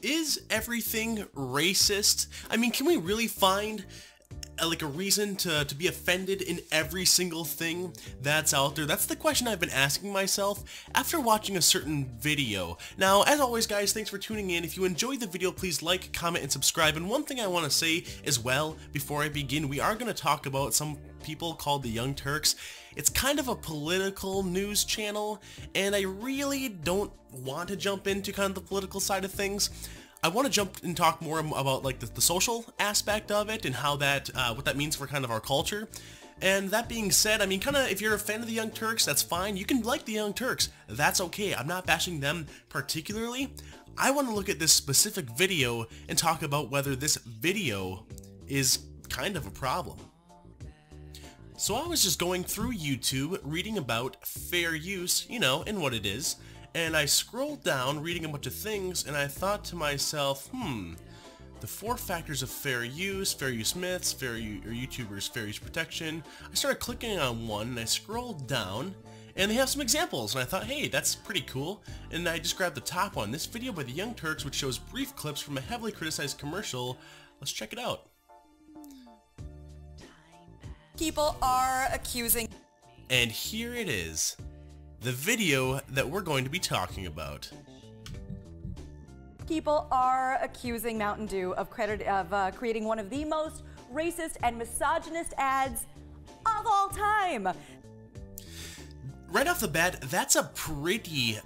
Is everything racist? I mean, can we really find like a reason to be offended in every single thing that's out there? That's the question I've been asking myself after watching a certain video. Now, as always guys, thanks for tuning in. If you enjoyed the video, please like, comment, and subscribe. And one thing I want to say as well before I begin, we are going to talk about some people called the Young Turks. It's kind of a political news channel, and I really don't want to jump into kind of the political side of things. I want to jump and talk more about like the social aspect of it and how that, what that means for kind of our culture. And that being said, I mean, kind of if you're a fan of the Young Turks, that's fine. You can like the Young Turks. That's okay. I'm not bashing them particularly. I want to look at this specific video and talk about whether this video is kind of a problem. So I was just going through YouTube reading about fair use, you know, and what it is. And I scrolled down reading a bunch of things, and I thought to myself, the 4 factors of fair use myths, or YouTubers, fair use protection. I started clicking on one, and I scrolled down, and they have some examples, and I thought, hey, that's pretty cool. And I just grabbed the top one, this video by the Young Turks, which shows brief clips from a heavily criticized commercial. Let's check it out. People are accusing. And here it is. The video that we're going to be talking about. People are accusing Mountain Dew of creating one of the most racist and misogynist ads of all time. Right off the bat, that's a pretty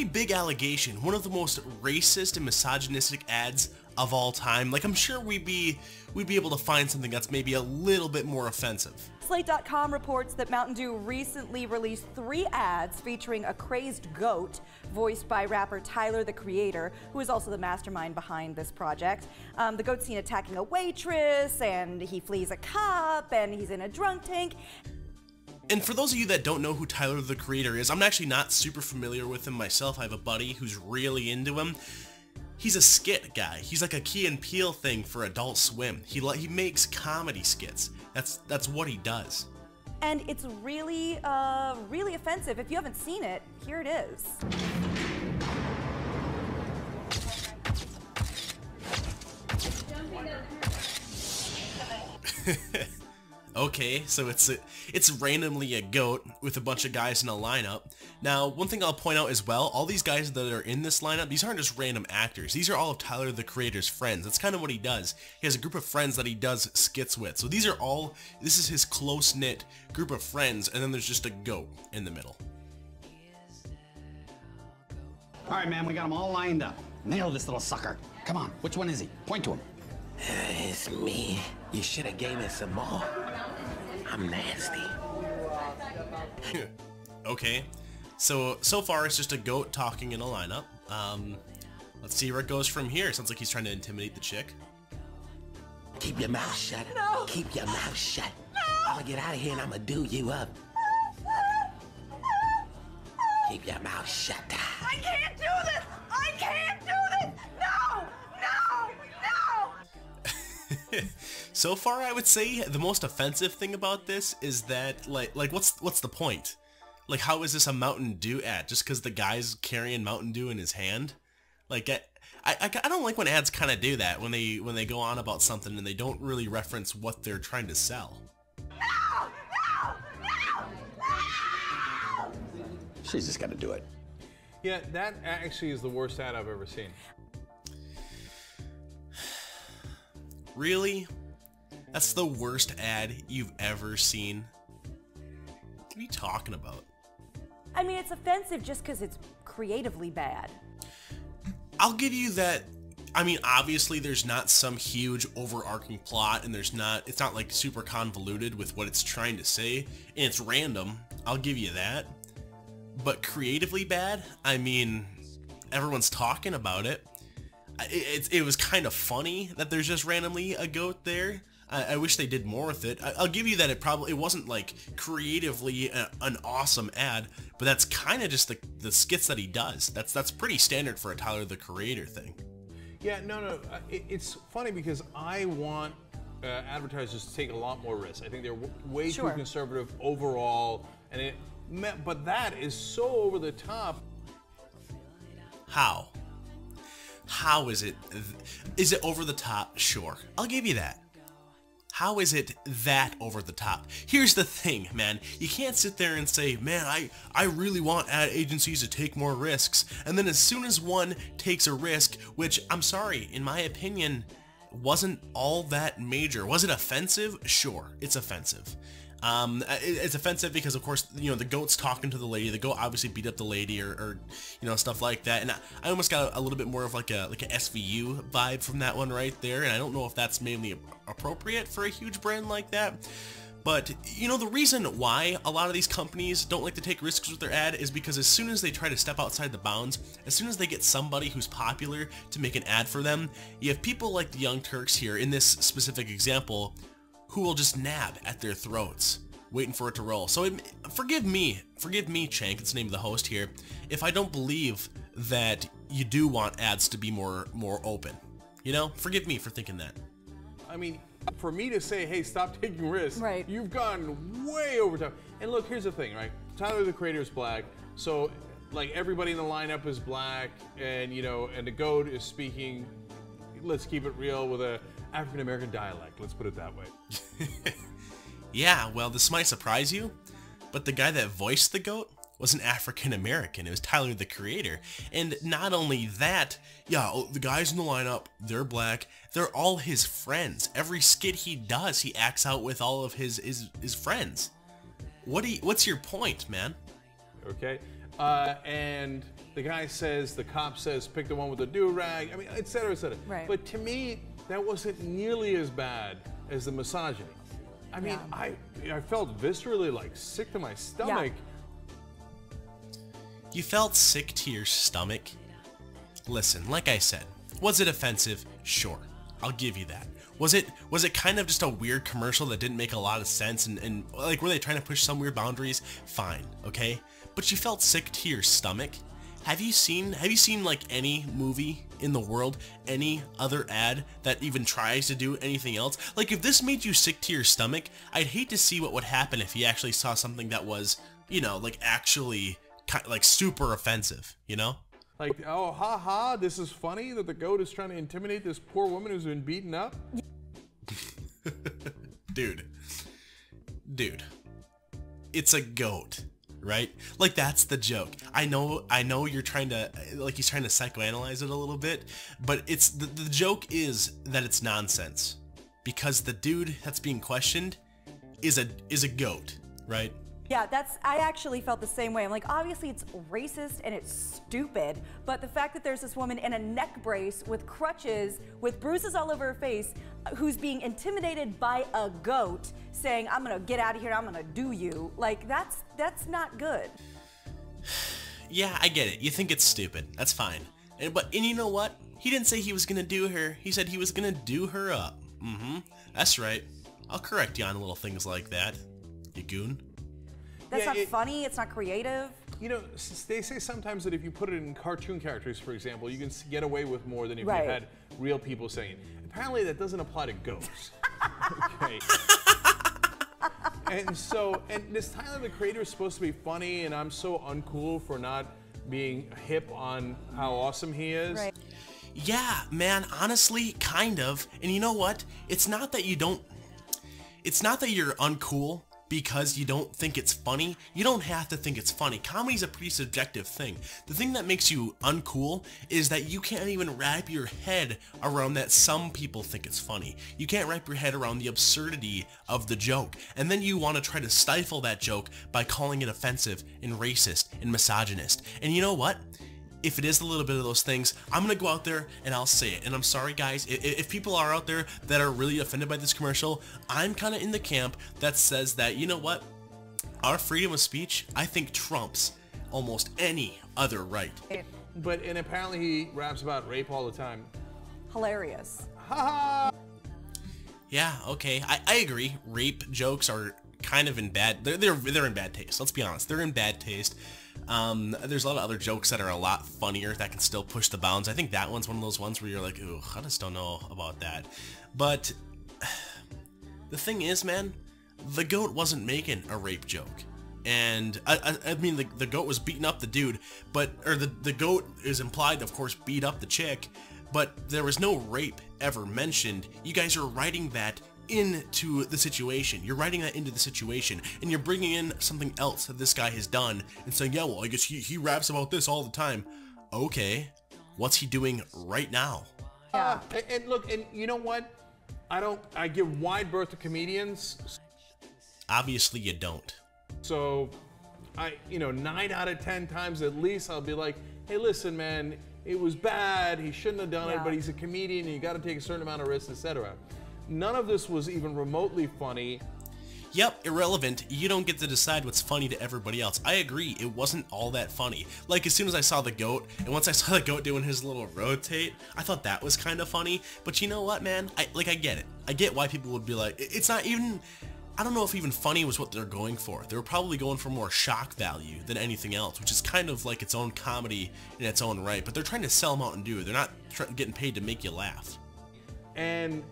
big allegation. One of the most racist and misogynistic ads of all time. Like, I'm sure we'd be able to find something that's maybe a little bit more offensive. Slate.com reports that Mountain Dew recently released 3 ads featuring a crazed goat voiced by rapper Tyler, the Creator, who is also the mastermind behind this project. The goat's seen attacking a waitress, and he flees a cop, and he's in a drunk tank. And for those of you that don't know who Tyler, the Creator is, I'm actually not super familiar with him myself. I have a buddy who's really into him. He's a skit guy. He's like a Key and Peele thing for Adult Swim. He makes comedy skits. That's what he does. And it's really, really offensive. If you haven't seen it, here it is. Okay, so it's randomly a goat with a bunch of guys in a lineup. Now, one thing I'll point out as well, all these guys that are in this lineup, these aren't just random actors. These are all of Tyler, the Creator's friends. That's kind of what he does. He has a group of friends that he does skits with. So this is his close-knit group of friends, and then there's just a goat in the middle. All right, man, we got them all lined up. Nail this little sucker. Come on, which one is he? Point to him. It's me. You should have gave me some more. I'm nasty. Okay, so far it's just a goat talking in a lineup. Let's see where it goes from here. Sounds like he's trying to intimidate the chick. Keep your mouth shut. No. Keep your mouth shut. No. I'm gonna get out of here and I'm gonna do you up. Keep your mouth shut. I can't do this! I can't do this! No! No! No! So far, I would say the most offensive thing about this is that, like what's the point? Like, how is this a Mountain Dew ad? Just because the guy's carrying Mountain Dew in his hand? Like, I don't like when ads kind of do that, when they go on about something and they don't really reference what they're trying to sell. No! No! No! No! She's just got to do it. Yeah, that actually is the worst ad I've ever seen. Really? That's the worst ad you've ever seen? What are you talking about? I mean, it's offensive just because it's creatively bad. I'll give you that. I mean, obviously there's not some huge overarching plot, and it's not like super convoluted with what it's trying to say, and it's random. I'll give you that. But creatively bad? I mean, everyone's talking about it. It was kind of funny that there's just randomly a goat there. I wish they did more with it. I'll give you that it wasn't like creatively an awesome ad, but that's kind of just the skits that he does. That's pretty standard for a Tyler, the Creator thing. Yeah, no. It's funny because I want advertisers to take a lot more risks. I think they're way too conservative overall, but that is so over the top. How how is it over the top? Sure, I'll give you that. How is it that over the top? Here's the thing, man. You can't sit there and say, man, I really want ad agencies to take more risks. And then as soon as one takes a risk, which, I'm sorry, in my opinion, wasn't all that major. Was it offensive? Sure, it's offensive. It's offensive because, of course, you know, the goat's talking to the lady. The goat obviously beat up the lady, or you know, stuff like that. And I almost got a little bit more of like a SVU vibe from that one right there. And I don't know if that's mainly appropriate for a huge brand like that. But, you know, the reason why a lot of these companies don't like to take risks with their ad is because as soon as they try to step outside the bounds, as soon as they get somebody who's popular to make an ad for them, you have people like the Young Turks here, in this specific example, who will just nab at their throats, waiting for it to roll. So forgive me, Chank, it's the name of the host here, if I don't believe that you do want ads to be more open. You know, forgive me for thinking that. I mean, for me to say, hey, stop taking risks, right, you've gone way over top. And look, here's the thing, right? Tyler, the creator, is black, so like everybody in the lineup is black, and you know, and the goat is speaking, let's keep it real, with a African-American dialect, let's put it that way. Yeah, well, this might surprise you, but the guy that voiced the goat was an African-American. It was Tyler, the creator. And not only that, yeah, the guys in the lineup, they're black. They're all his friends. Every skit he does, he acts out with all of his friends. What's your point, man? Okay, and the guy says, the cop says, pick the one with the do-rag, I mean, et cetera, et cetera. Right. But to me, that wasn't nearly as bad as the misogyny. I mean, yeah. I felt viscerally like sick to my stomach. Yeah. You felt sick to your stomach? Listen, like I said, was it offensive? Sure, I'll give you that. Was it kind of just a weird commercial that didn't make a lot of sense, and like, were they trying to push some weird boundaries? Fine, okay? But you felt sick to your stomach? Have you seen like any movie in the world, any other ad that even tries to do anything else? Like, if this made you sick to your stomach, I'd hate to see what would happen if you actually saw something that was, you know, like actually like super offensive, you know? Like, oh, ha ha, this is funny that the goat is trying to intimidate this poor woman who's been beaten up? Dude, it's a goat. Right? Like, that's the joke. I know you're trying to, like, he's trying to psychoanalyze it a little bit, but it's the joke is that it's nonsense, because the dude that's being questioned is a goat, right? Yeah, I actually felt the same way. I'm like, obviously it's racist and it's stupid, but the fact that there's this woman in a neck brace with crutches, with bruises all over her face, who's being intimidated by a goat, saying, I'm gonna get out of here, I'm gonna do you, like, that's not good. Yeah, I get it. You think it's stupid. That's fine. And you know what? He didn't say he was gonna do her. He said he was gonna do her up. That's right. I'll correct you on little things like that, you goon. That's not funny, it's not creative. You know, they say sometimes that if you put it in cartoon characters, for example, you can get away with more than if you had real people saying it. Apparently that doesn't apply to goats. Okay. And this Tyler, the creator, is supposed to be funny, and I'm so uncool for not being hip on how awesome he is. Right. Yeah, man, honestly, kind of. And you know what? It's not that you're uncool because you don't think it's funny. You don't have to think it's funny. Comedy's a pretty subjective thing. The thing that makes you uncool is that you can't even wrap your head around that some people think it's funny. You can't wrap your head around the absurdity of the joke. And then you want to try to stifle that joke by calling it offensive and racist and misogynist. And you know what? If it is a little bit of those things, I'm going to go out there and I'll say it. And I'm sorry, guys, if people are out there that are really offended by this commercial, I'm kind of in the camp that says that, you know what? Our freedom of speech, I think, trumps almost any other right. And apparently he raps about rape all the time. Hilarious. Ha ha! Yeah, okay, I agree. Rape jokes are kind of in bad, they're in bad taste. Let's be honest, they're in bad taste. There's a lot of other jokes that are a lot funnier that can still push the bounds. I think that one's one of those ones where you're like, ooh, I just don't know about that. But the thing is, man, the goat wasn't making a rape joke. And I mean, the goat was beating up the dude, or the goat is implied to, of course, beat up the chick, but there was no rape ever mentioned. You guys are writing that into the situation. You're writing that into the situation, and you're bringing in something else that this guy has done and saying, yeah, well, I guess he raps about this all the time. Okay, what's he doing right now? And look, and you know what? I give wide berth to comedians. Obviously you don't. So, 9 out of 10 times at least, I'll be like, hey, listen, man, it was bad. He shouldn't have done it, but he's a comedian, and you got to take a certain amount of risks, etc. None of this was even remotely funny. Yep, irrelevant. You don't get to decide what's funny to everybody else. I agree, it wasn't all that funny. Like, as soon as I saw the goat, and once I saw the goat doing his little rotate, I thought that was kind of funny. But you know what, man? I get it. I get why people would be like, it's not even... I don't know if even funny was what they're going for. They were probably going for more shock value than anything else, which is kind of like its own comedy in its own right. But they're trying to sell Mountain Dew. They're not getting paid to make you laugh. And,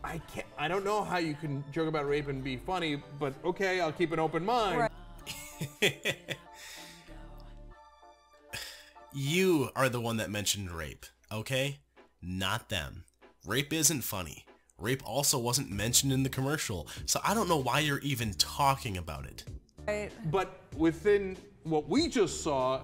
I don't know how you can joke about rape and be funny, but okay, I'll keep an open mind. Right. You are the one that mentioned rape, okay? Not them. Rape isn't funny. Rape also wasn't mentioned in the commercial, so I don't know why you're even talking about it. Right. But within what we just saw,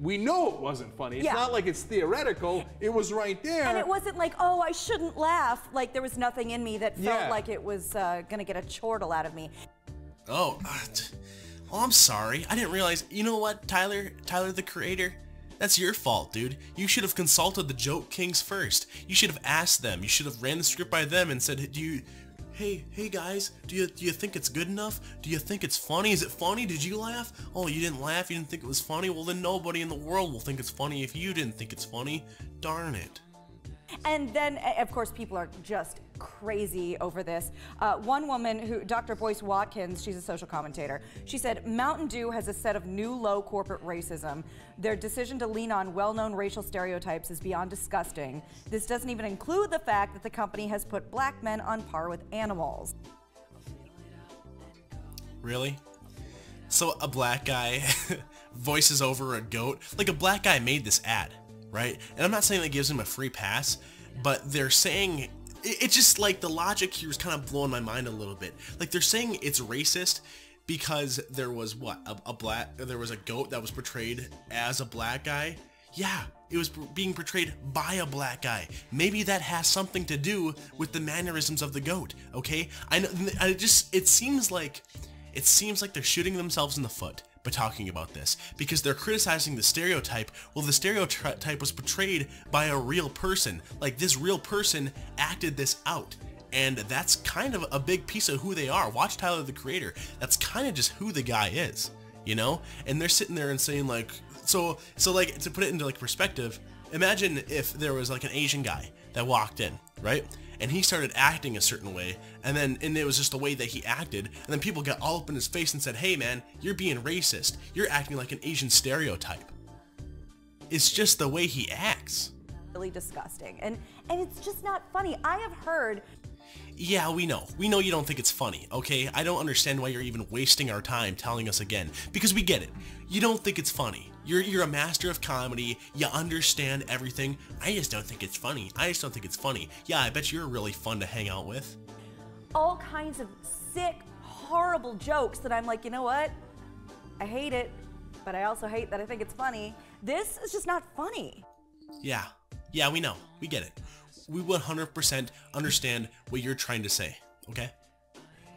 we know it wasn't funny. It's not like it's theoretical. It was right there. And it wasn't like, oh, I shouldn't laugh. Like, there was nothing in me that felt like it was gonna get a chortle out of me. Oh, I'm sorry. I didn't realize. You know what, Tyler the creator? That's your fault, dude. You should have consulted the Joke Kings first. You should have asked them. You should have ran the script by them and said, hey guys, do you think it's good enough? Do you think it's funny? Is it funny? Did you laugh? Oh, you didn't laugh? You didn't think it was funny? Well, then nobody in the world will think it's funny if you didn't think it's funny. Darn it. And then, of course, people are just crazy over this. One woman, Dr. Boyce Watkins, she's a social commentator, she said, Mountain Dew has a set of new low corporate racism. Their decision to lean on well-known racial stereotypes is beyond disgusting. This doesn't even include the fact that the company has put black men on par with animals. Really? So a black guy voices over a goat? Like, a black guy made this ad, right? And I'm not saying that gives him a free pass, but they're saying... It's just like the logic here is kind of blowing my mind a little bit. Like, they're saying it's racist because there was what? There was a goat that was portrayed as a black guy? Yeah, it was being portrayed by a black guy. Maybe that has something to do with the mannerisms of the goat, okay? I know, it seems like they're shooting themselves in the foot by talking about this, because they're criticizing the stereotype. Well, the stereotype was portrayed by a real person. Like, this real person acted this out, and that's kind of a big piece of who they are. Watch Tyler the Creator. That's kind of just who the guy is, you know? And they're sitting there and saying, like, so like, to put it into like perspective, imagine if there was like an Asian guy that walked in, right? And he started acting a certain way, and it was just the way that he acted, and then people got all up in his face and said, hey man, you're being racist. You're acting like an Asian stereotype. It's just the way he acts. Really disgusting. And it's just not funny. I have heard... Yeah, we know. We know you don't think it's funny, okay? I don't understand why you're even wasting our time telling us again, because we get it. You don't think it's funny. You're a master of comedy. You understand everything. I just don't think it's funny. I just don't think it's funny. Yeah, I bet you're really fun to hang out with. All kinds of sick, horrible jokes that I'm like, you know what? I hate it, but I also hate that I think it's funny. This is just not funny. Yeah, we know. We get it. We 100% understand what you're trying to say, okay?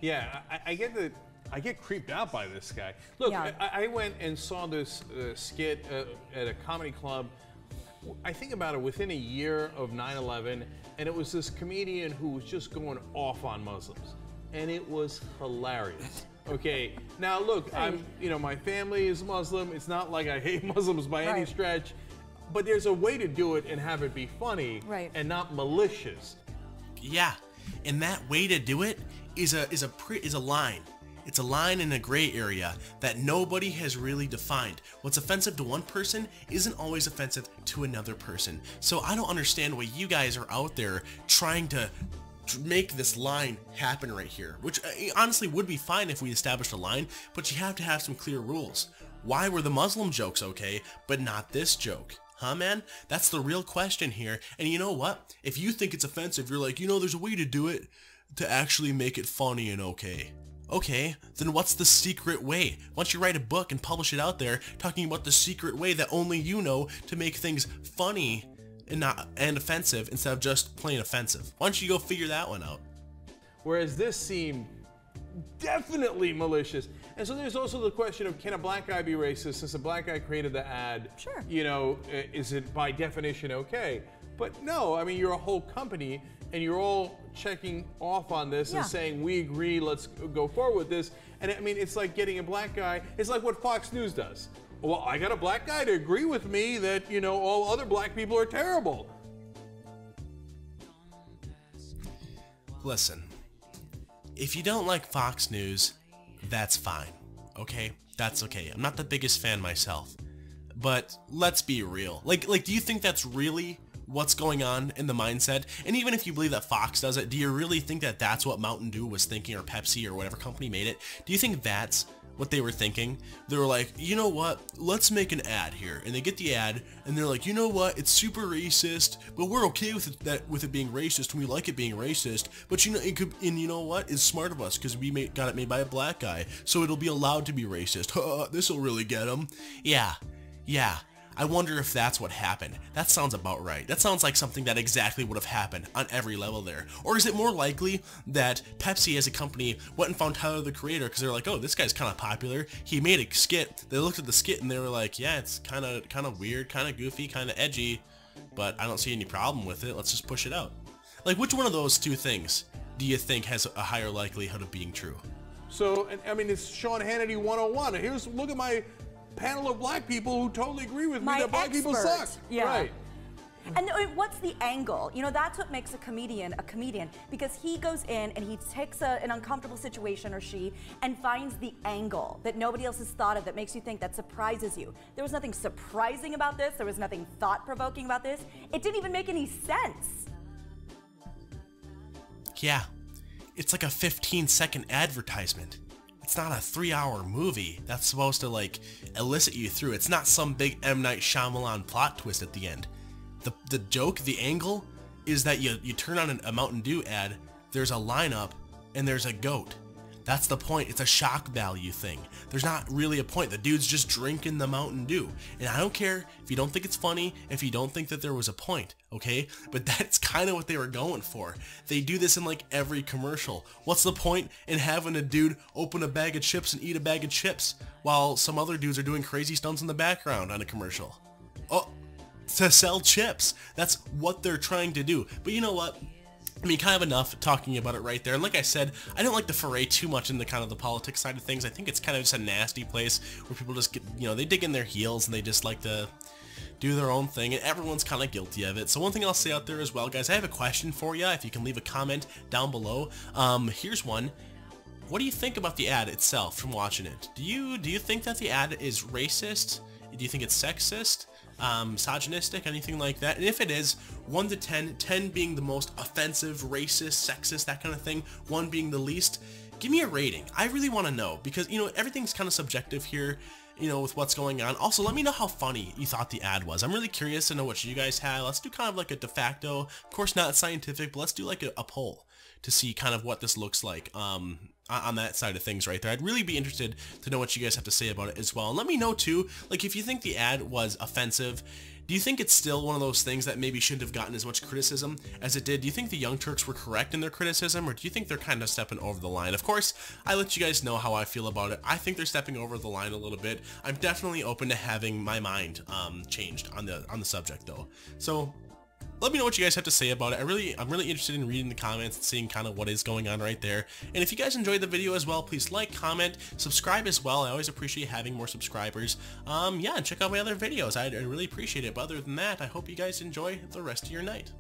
Yeah, I get that. I get creeped out by this guy. Look, Yeah. I went and saw this skit at a comedy club, I think about it within a year of 9/11, and it was this comedian who was just going off on Muslims. And it was hilarious. Okay, now look, my family is Muslim. It's not like I hate Muslims by any Right. stretch, but there's a way to do it and have it be funny Right. and not malicious. Yeah, and that way to do it is a line. It's a line in a gray area that nobody has really defined. What's offensive to one person isn't always offensive to another person. So I don't understand why you guys are out there trying to make this line happen right here, which honestly would be fine if we established a line, but you have to have some clear rules. Why were the Muslim jokes okay, but not this joke? Huh, man? That's the real question here. And you know what? If you think it's offensive, you're like, there's a way to do it to actually make it funny and okay. Okay, then what's the secret way? Why don't you write a book and publish it out there talking about the secret way that only you know to make things funny and offensive instead of just plain offensive? Why don't you go figure that one out? Whereas this seemed definitely malicious. And so there's also the question of, can a black guy be racist since a black guy created the ad? Sure. Is it by definition okay? But no, I mean, you're a whole company and you're all checking off on this and saying, we agree, let's go forward with this. And I mean, it's like getting a black guy, it's like what Fox News does. Well, I got a black guy to agree with me that, all other black people are terrible. Listen, if you don't like Fox News, that's fine, okay? That's okay. I'm not the biggest fan myself, but let's be real. Like, do you think that's really what's going on in the mindset? And even if you believe that Fox does it, do you really think that that's what Mountain Dew was thinking, or Pepsi, or whatever company made it? Do you think that's what they were thinking? They were like, you know what, let's make an ad here. And they get the ad and they're like, you know what, it's super racist, but we're okay with it being racist, and we like it being racist, but it could, and you know what, it's smart of us because we got it made by a black guy, so it'll be allowed to be racist. This'll really get them. Yeah. I wonder if that's what happened. That sounds about right. That sounds like something that exactly would have happened on every level there. Or is it more likely that Pepsi as a company went and found Tyler the Creator because they're like, oh, this guy's kind of popular. He made a skit. They looked at the skit and they were like, yeah, it's kind of weird, kind of goofy, kind of edgy, but I don't see any problem with it. Let's just push it out. Like, which one of those two things do you think has a higher likelihood of being true? So, I mean, it's Sean Hannity 101. Look at my panel of black people who totally agree with me that black people suck. Yeah. Right. And what's the angle? That's what makes a comedian, because he goes in and he takes an uncomfortable situation, or she, and finds the angle that nobody else has thought of, that makes you think, that surprises you. There was nothing surprising about this. There was nothing thought-provoking about this. It didn't even make any sense. Yeah, it's like a 15-second advertisement. It's not a 3-hour movie that's supposed to, like, elicit you through. It's not some big M. Night Shyamalan plot twist at the end. The joke, the angle, is that you turn on a Mountain Dew ad, there's a lineup, and there's a goat. That's the point. It's a shock value thing. There's not really a point. The dude's just drinking the Mountain Dew. And I don't care if you don't think it's funny, if you don't think that there was a point, okay? But that's kind of what they were going for. They do this in like every commercial. What's the point in having a dude open a bag of chips and eat a bag of chips while some other dudes are doing crazy stunts in the background on a commercial? Oh, to sell chips. That's what they're trying to do. But you know what? I mean, kind of enough talking about it right there. And like I said, I don't like to foray too much into kind of the politics side of things. I think it's kind of just a nasty place where people just get, they dig in their heels and they just like to do their own thing, and everyone's kind of guilty of it. So one thing I'll say out there as well, guys, I have a question for you. If you can leave a comment down below. Here's one. What do you think about the ad itself from watching it? Do you think that the ad is racist? Do you think it's sexist? Misogynistic, anything like that? And if it is, 1 to 10, 10 being the most offensive, racist, sexist, that kind of thing, 1 being the least, give me a rating. I really want to know, because, everything's kind of subjective here, with what's going on. Also, let me know how funny you thought the ad was. I'm really curious to know what you guys had. Let's do kind of like a de facto, of course not scientific, but let's do like a poll to see kind of what this looks like. On that side of things right there. I'd really be interested to know what you guys have to say about it as well. And let me know too, like, if you think the ad was offensive, do you think it's still one of those things that maybe shouldn't have gotten as much criticism as it did? Do you think the Young Turks were correct in their criticism, or do you think they're kind of stepping over the line? Of course, I let you guys know how I feel about it. I think they're stepping over the line a little bit. I'm definitely open to having my mind changed on the subject though. So let me know what you guys have to say about it. I'm really interested in reading the comments and seeing kind of what is going on right there. And if you guys enjoyed the video as well, please like, comment, subscribe as well. I always appreciate having more subscribers. Yeah, and check out my other videos. I'd really appreciate it. But other than that, I hope you guys enjoy the rest of your night.